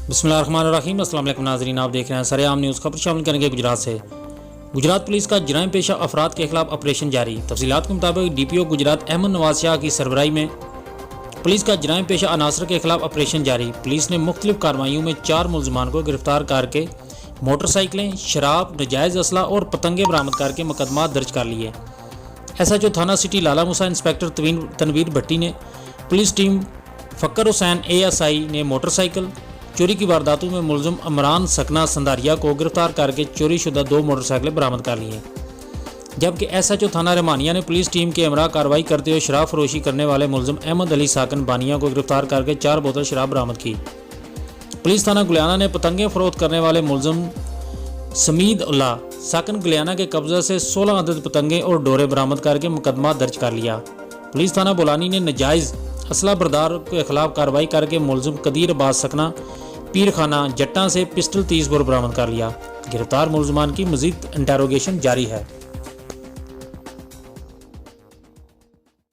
बिस्मिल्लाहिर्रहमानिर्रहीम। अस्सलाम वालेकुम नाज़रीन, आप देख रहे हैं सरेआम न्यूज़। खबर शामिल करेंगे गुजरात से। गुजरात पुलिस का जराइम पेशा अफराद के खिलाफ ऑपरेशन जारी। तफसीलात के मुताबिक DPO गुजरात अहमद नवाज शाह की सरबराही में पुलिस का जराइम पेशा अनासर के खिलाफ ऑपरेशन जारी। पुलिस ने मुख्तलिफ कार्रवाइयों में 4 मुलजमान को गिरफ्तार करके मोटरसाइकिलें, शराब, नजायज़ असला और पतंगे बरामद करके मुकदमा दर्ज कर लिए। SHO थाना सिटी लाला मूसा इंस्पेक्टर तनवीर भट्टी ने पुलिस टीम फ़क्र हुसैन ASI ने मोटरसाइकिल चोरी की वारदातों में मुलज़िम इमरान सकना संदारिया को गिरफ्तार करके चोरी शुदा 2 मोटरसाइकिलें बरामद कर ली हैं। जबकि SHO थाना रहमानिया ने पुलिस टीम के हमरा कार्रवाई करते हुए शराब फरोशी करने वाले मुलज़िम अहमद अली साकन बानिया को गिरफ्तार करके 4 बोतल शराब बरामद की। पुलिस थाना गुलियाना ने पतंगे फरोख्त करने वाले मुलज़िम समीद उल्ला साकन गुलियाना के कब्जे से 16 अदद पतंगे और डोरे बरामद करके मुकदमा दर्ज कर लिया। पुलिस थाना बोलानी ने नजायज़ असला बरदार के खिलाफ कार्रवाई करके मुलज़िम कदीर अब्बास सकना पीर खाना जट्टा से पिस्टल 30 बोर बरामद कर लिया। गिरफ्तार मुलजमान की मजीद इंटेरोगेशन जारी है।